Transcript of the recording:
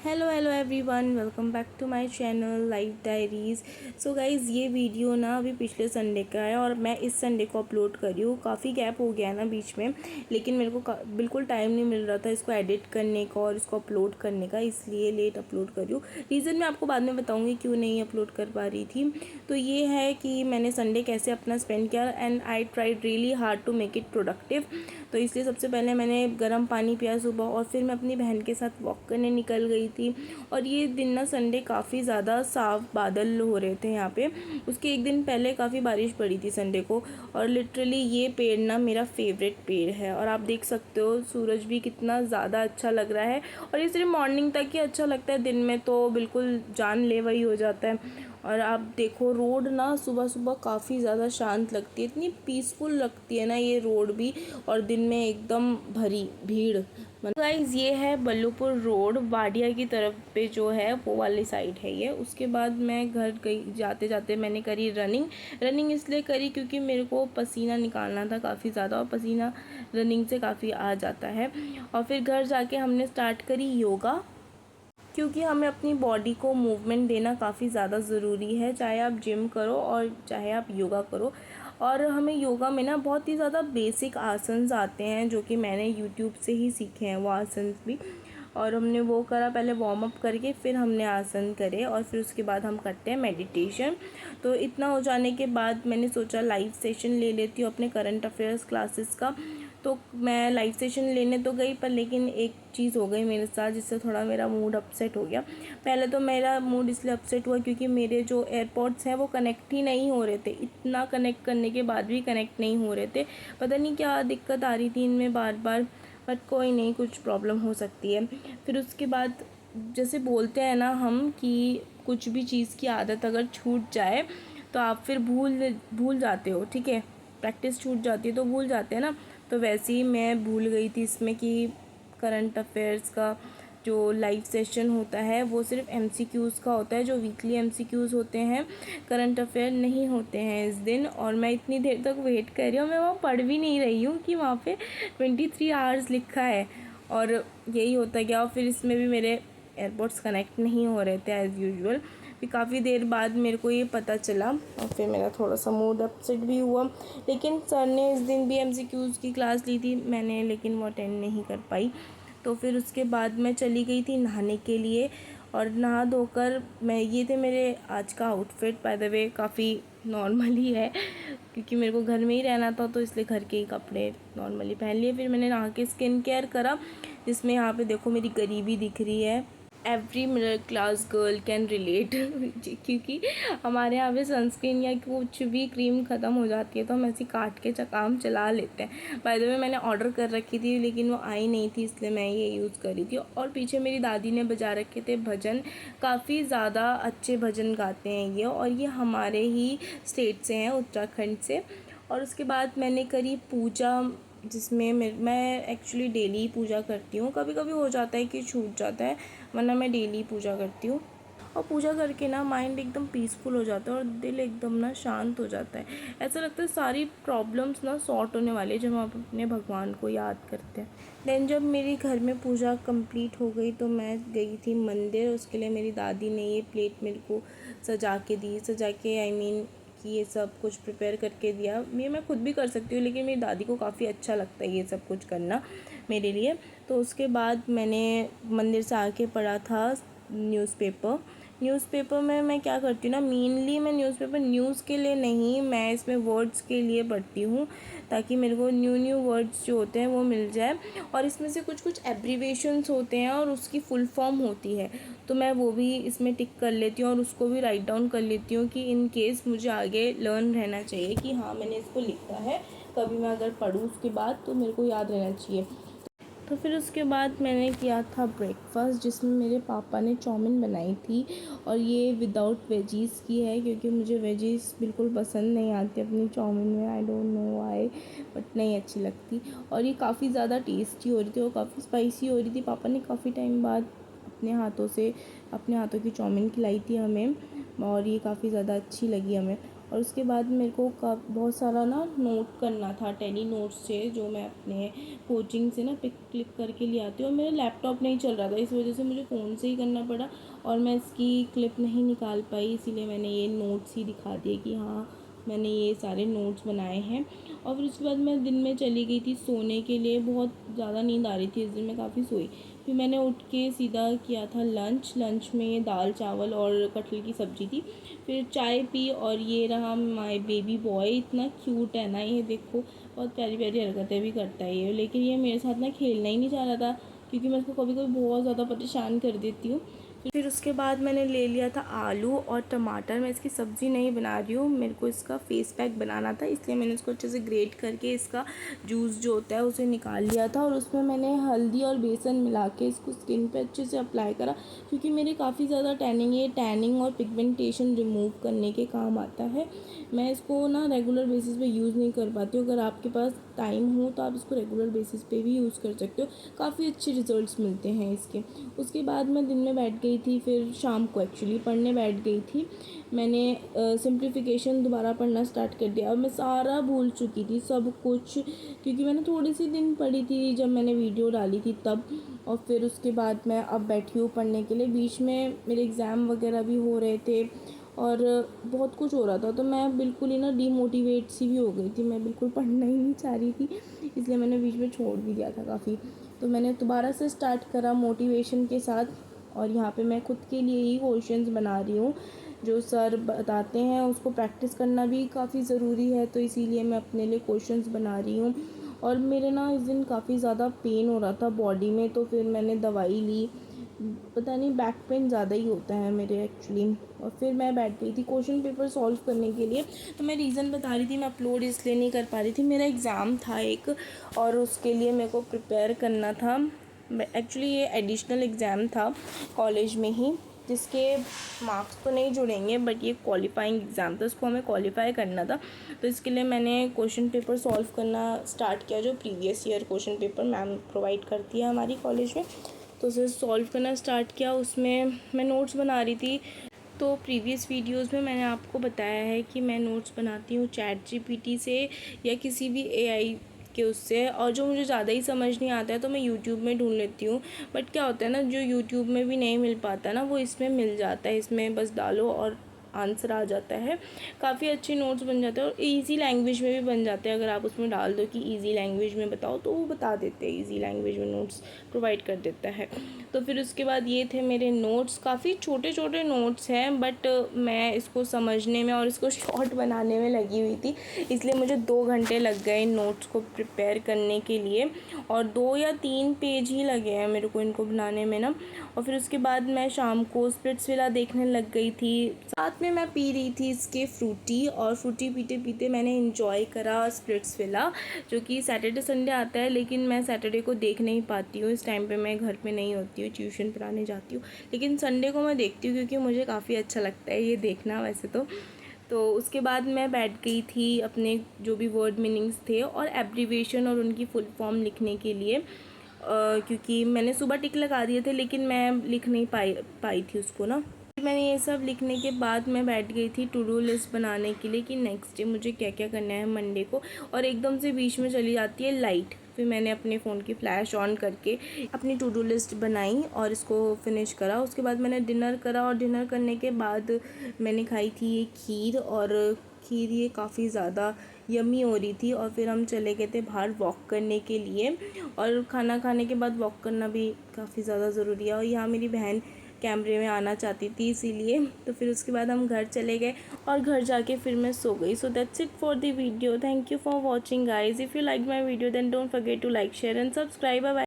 Hello hello everyone, welcome back to my channel life diaries. So guys, ये video ना अभी पिछले Sunday का है और मैं इस संडे को अपलोड कर रही हूँ। काफ़ी गैप हो गया है ना बीच में, लेकिन मेरे को बिल्कुल टाइम नहीं मिल रहा था इसको एडिट करने का और इसको अपलोड करने का, इसलिए लेट अपलोड कर रही हूँ। रीज़न मैं आपको बाद में बताऊँगी क्यों नहीं अपलोड कर पा रही थी। तो ये है कि मैंने संडे कैसे अपना स्पेंड किया and I tried really hard to make it productive. तो इसलिए सबसे पहले मैंने गर्म पानी पिया सुबह और फिर मैं अपनी बहन के साथ वॉक करने निकल गई थी। और ये दिन ना संडे काफ़ी ज़्यादा साफ बादल हो रहे थे यहाँ पे। उसके एक दिन पहले काफ़ी बारिश पड़ी थी संडे को। और लिटरली ये पेड़ ना मेरा फेवरेट पेड़ है और आप देख सकते हो सूरज भी कितना ज़्यादा अच्छा लग रहा है। और ये सिर्फ मॉर्निंग तक ही अच्छा लगता है, दिन में तो बिल्कुल जानलेवा ही हो जाता है। और आप देखो रोड ना सुबह सुबह काफ़ी ज़्यादा शांत लगती है, इतनी पीसफुल लगती है ना ये रोड भी, और दिन में एकदम भरी भीड़। गाइस, ये है बल्लूपुर रोड, वाडिया की तरफ पे जो है वो वाली साइड है ये। उसके बाद मैं घर गई, जाते जाते मैंने करी रनिंग इसलिए करी क्योंकि मेरे को पसीना निकालना था काफ़ी ज़्यादा, और पसीना रनिंग से काफ़ी आ जाता है। और फिर घर जाके हमने स्टार्ट करी योगा, क्योंकि हमें अपनी बॉडी को मूवमेंट देना काफ़ी ज़्यादा ज़रूरी है, चाहे आप जिम करो और चाहे आप योगा करो। और हमें योगा में ना बहुत ही ज़्यादा बेसिक आसन्स आते हैं जो कि मैंने यूट्यूब से ही सीखे हैं वो आसन्स भी। और हमने वो करा, पहले वार्म अप करके फिर हमने आसन करे और फिर उसके बाद हम करते हैं मेडिटेशन। तो इतना हो जाने के बाद मैंने सोचा लाइव सेशन ले लेती हूँ अपने करंट अफेयर्स क्लासेस का। तो मैं लाइव सेशन लेने तो गई, पर लेकिन एक चीज़ हो गई मेरे साथ जिससे थोड़ा मेरा मूड अपसेट हो गया। पहले तो मेरा मूड इसलिए अपसेट हुआ क्योंकि मेरे जो एयरपॉड्स हैं वो कनेक्ट ही नहीं हो रहे थे, इतना कनेक्ट करने के बाद भी कनेक्ट नहीं हो रहे थे। पता नहीं क्या दिक्कत आ रही थी इनमें बार बार, बट कोई नहीं, कुछ प्रॉब्लम हो सकती है। फिर उसके बाद जैसे बोलते हैं ना हम कि कुछ भी चीज़ की आदत अगर छूट जाए तो आप फिर भूल जाते हो, ठीक है। प्रैक्टिस छूट जाती है तो भूल जाते हैं ना। तो वैसे ही मैं भूल गई थी इसमें कि करंट अफेयर्स का जो लाइव सेशन होता है वो सिर्फ एमसीक्यूज़ का होता है, जो वीकली एमसीक्यूज़ होते हैं, करंट अफेयर नहीं होते हैं इस दिन। और मैं इतनी देर तक वेट कर रही हूँ, मैं वहाँ पढ़ भी नहीं रही हूँ कि वहाँ पे 23 आवर्स लिखा है, और यही होता गया। और फिर इसमें भी मेरे एयरपोर्ट्स कनेक्ट नहीं हो रहे थे एज़ यूजुअल। फिर काफ़ी देर बाद मेरे को ये पता चला और फिर मेरा थोड़ा सा मूड अपसेट भी हुआ। लेकिन सर ने इस दिन भी एमसीक्यूज़ की क्लास ली थी मैंने, लेकिन वो अटेंड नहीं कर पाई। तो फिर उसके बाद मैं चली गई थी नहाने के लिए, और नहा धोकर मैं, ये थे मेरे आज का आउटफिट। बाय द वे काफ़ी नॉर्मल ही है क्योंकि मेरे को घर में ही रहना था, तो इसलिए घर के ही कपड़े नॉर्मली पहन लिए। फिर मैंने नहा के स्किन केयर करा, जिसमें यहाँ पे देखो मेरी गरीबी दिख रही है। Every middle class girl can relate क्योंकि हमारे यहाँ पे सनस्क्रीन या कुछ भी क्रीम ख़त्म हो जाती है तो हम ऐसी काट के काम चला लेते हैं। बाय द वे मैंने ऑर्डर कर रखी थी लेकिन वो आई नहीं थी, इसलिए मैं ये यूज़ कर रही थी। और पीछे मेरी दादी ने बजा रखे थे भजन, काफ़ी ज़्यादा अच्छे भजन गाते हैं ये, और ये हमारे ही स्टेट से हैं, उत्तराखंड से। और उसके बाद मैंने करी पूजा, जिसमें मैं एक्चुअली डेली ही पूजा करती हूँ। कभी कभी हो जाता है कि छूट जाता है, वरना मैं डेली पूजा करती हूँ। और पूजा करके ना माइंड एकदम पीसफुल हो जाता है और दिल एकदम ना शांत हो जाता है। ऐसा लगता है सारी प्रॉब्लम्स ना सॉर्ट होने वाली है जब हम अपने भगवान को याद करते हैं। देन जब मेरी घर में पूजा कंप्लीट हो गई तो मैं गई थी मंदिर। उसके लिए मेरी दादी ने ये प्लेट मेरे को सजा के आई मीन कि ये सब कुछ प्रिपेयर करके दिया। ये मैं खुद भी कर सकती हूँ लेकिन मेरी दादी को काफ़ी अच्छा लगता है ये सब कुछ करना मेरे लिए। तो उसके बाद मैंने मंदिर से आके पढ़ा था न्यूज़पेपर में मैं क्या करती हूँ ना, मेनली मैं न्यूज़पेपर न्यूज़ के लिए नहीं, मैं इसमें वर्ड्स के लिए पढ़ती हूँ, ताकि मेरे को न्यू वर्ड्स जो होते हैं वो मिल जाए। और इसमें से कुछ एब्रीवेशंस होते हैं और उसकी फुल फॉर्म होती है, तो मैं वो भी इसमें टिक कर लेती हूँ और उसको भी राइट डाउन कर लेती हूँ कि इन केस मुझे आगे लर्न रहना चाहिए कि हाँ मैंने इसको लिखा है, कभी मैं अगर पढूँ उसके बाद तो मेरे को याद रहना चाहिए। तो फिर उसके बाद मैंने किया था ब्रेकफास्ट, जिसमें मेरे पापा ने चाउमीन बनाई थी, और ये विदाउट वेजीज़ की है क्योंकि मुझे वेजीज़ बिल्कुल पसंद नहीं आती अपनी चाउमीन में, I don't know why, but नहीं अच्छी लगती। और ये काफ़ी ज़्यादा टेस्टी हो रही थी और काफ़ी स्पाइसी हो रही थी। पापा ने काफ़ी टाइम बाद अपने हाथों की चाउमीन खिलाई थी हमें, और ये काफ़ी ज़्यादा अच्छी लगी हमें। और उसके बाद मेरे को बहुत सारा ना नोट करना था, टैली नोट्स थे जो मैं अपने कोचिंग से ना पिक क्लिक करके ले आती हूँ। और मेरा लैपटॉप नहीं चल रहा था, इस वजह से मुझे फ़ोन से ही करना पड़ा और मैं इसकी क्लिप नहीं निकाल पाई, इसीलिए मैंने ये नोट्स ही दिखा दिए कि हाँ मैंने ये सारे नोट्स बनाए हैं। और फिर उसके बाद मैं दिन में चली गई थी सोने के लिए, बहुत ज़्यादा नींद आ रही थी इस दिन, मैं काफ़ी सोई। फिर मैंने उठ के सीधा किया था लंच में दाल चावल और कटहल की सब्ज़ी थी। फिर चाय पी और ये रहा माय बेबी बॉय, इतना क्यूट है ना ये, देखो बहुत प्यारी प्यारी हरकतें भी करता है ये। लेकिन ये मेरे साथ ना खेलना ही नहीं चाह रहा था क्योंकि मैं इसको कभी कभी बहुत ज़्यादा परेशान कर देती हूँ। फिर उसके बाद मैंने ले लिया था आलू और टमाटर। मैं इसकी सब्ज़ी नहीं बना रही हूँ, मेरे को इसका फेस पैक बनाना था, इसलिए मैंने इसको अच्छे से ग्रेट करके इसका जूस जो होता है उसे निकाल लिया था। और उसमें मैंने हल्दी और बेसन मिला के इसको स्किन पे अच्छे से अप्लाई करा क्योंकि मेरे काफ़ी ज़्यादा टैनिंग है, टैनिंग और पिगमेंटेशन रिमूव करने के काम आता है। मैं इसको ना रेगुलर बेसिस पे यूज़ नहीं कर पाती हूँ, अगर आपके पास टाइम हो तो आप इसको रेगुलर बेसिस पे भी यूज़ कर सकते हो, काफ़ी अच्छे रिजल्ट्स मिलते हैं इसके। उसके बाद मैं दिन में बैठ गई थी, फिर शाम को एक्चुअली पढ़ने बैठ गई थी। मैंने सिंप्लीफिकेशन दोबारा पढ़ना स्टार्ट कर दिया। अब मैं सारा भूल चुकी थी सब कुछ, क्योंकि मैंने थोड़ी सी दिन पढ़ी थी जब मैंने वीडियो डाली थी तब। और फिर उसके बाद मैं अब बैठी हूँ पढ़ने के लिए। बीच में मेरे एग्ज़ाम वगैरह भी हो रहे थे और बहुत कुछ हो रहा था, तो मैं बिल्कुल ही ना डीमोटिवेट सी भी हो गई थी, मैं बिल्कुल पढ़ना ही नहीं चाह रही थी, इसलिए मैंने बीच में छोड़ भी दिया था काफ़ी। तो मैंने दोबारा से स्टार्ट करा मोटिवेशन के साथ और यहाँ पे मैं खुद के लिए ही क्वेश्चंस बना रही हूँ, जो सर बताते हैं उसको प्रैक्टिस करना भी काफ़ी ज़रूरी है, तो इसीलिए मैं अपने लिए क्वेश्चंस बना रही हूँ। और मेरे ना इस दिन काफ़ी ज़्यादा पेन हो रहा था बॉडी में, तो फिर मैंने दवाई ली, पता नहीं बैक पेन ज़्यादा ही होता है मेरे एक्चुअली। और फिर मैं बैठ गई थी क्वेश्चन पेपर सॉल्व करने के लिए। तो मैं रीज़न बता रही थी, मैं अपलोड इसलिए नहीं कर पा रही थी, मेरा एग्ज़ाम था एक और उसके लिए मेरे को प्रिपेयर करना था। एक्चुअली ये एडिशनल एग्ज़ाम था कॉलेज में ही, जिसके मार्क्स तो नहीं जुड़ेंगे बट ये क्वालिफाइंग एग्ज़ाम था, उसको हमें क्वालिफाई करना था। तो इसके लिए मैंने क्वेश्चन पेपर सॉल्व करना स्टार्ट किया, जो previous year question paper ma'am provide करती है हमारी कॉलेज में, तो उसे सॉल्व करना स्टार्ट किया। उसमें मैं नोट्स बना रही थी। तो प्रीवियस वीडियोस में मैंने आपको बताया है कि मैं नोट्स बनाती हूँ ChatGPT से या किसी भी AI के उससे, और जो मुझे ज़्यादा ही समझ नहीं आता है तो मैं यूट्यूब में ढूंढ लेती हूँ। बट क्या होता है ना, जो यूट्यूब में भी नहीं मिल पाता ना वो इसमें मिल जाता है, इसमें बस डालो और आंसर आ जाता है। काफ़ी अच्छे नोट्स बन जाते हैं और इजी लैंग्वेज में भी बन जाते हैं, अगर आप उसमें डाल दो कि इजी लैंग्वेज में बताओ तो वो बता देते हैं, इजी लैंग्वेज में नोट्स प्रोवाइड कर देता है। तो फिर उसके बाद ये थे मेरे नोट्स, काफ़ी छोटे छोटे नोट्स हैं बट मैं इसको समझने में और इसको शॉर्ट बनाने में लगी हुई थी, इसलिए मुझे 2 घंटे लग गए नोट्स को प्रिपेयर करने के लिए, और 2 या 3 पेज ही लगे हैं मेरे को इनको बनाने में ना। और फिर उसके बाद मैं शाम को स्प्लिट्सविला देखने लग गई थी, साथ में मैं पी रही थी इसके फ्रूटी, और फ्रूटी पीते पीते मैंने इंजॉय करा स्प्लिट्सविला, जो कि सैटरडे संडे आता है, लेकिन मैं सैटरडे को देख नहीं पाती हूँ, इस टाइम पे मैं घर पे नहीं होती हूँ, ट्यूशन पढ़ाने जाती हूँ, लेकिन संडे को मैं देखती हूँ क्योंकि मुझे काफ़ी अच्छा लगता है ये देखना वैसे तो उसके बाद मैं बैठ गई थी अपने जो भी वर्ड मीनिंग्स थे और एब्रीविएशन और उनकी फुल फॉर्म लिखने के लिए, क्योंकि मैंने सुबह टिक लगा दिए थे लेकिन मैं लिख नहीं पाई थी उसको ना। मैंने ये सब लिखने के बाद मैं बैठ गई थी टू डू लिस्ट बनाने के लिए कि नेक्स्ट डे मुझे क्या क्या करना है मंडे को, और एकदम से बीच में चली जाती है लाइट। फिर मैंने अपने फ़ोन की फ्लैश ऑन करके अपनी टू डू लिस्ट बनाई और इसको फिनिश करा। उसके बाद मैंने डिनर करा और डिनर करने के बाद मैंने खाई थी ये खीर, और खीर ये काफ़ी ज़्यादा यम्मी हो रही थी। और फिर हम चले गए थे बाहर वॉक करने के लिए, और खाना खाने के बाद वॉक करना भी काफ़ी ज़्यादा ज़रूरी है, और यहाँ मेरी बहन कैमरे में आना चाहती थी इसीलिए। तो फिर उसके बाद हम घर चले गए और घर जाके फिर मैं सो गई। So that's it for the video, thank you for watching guys. If you like my video then don't forget to like share and subscribe. Bye.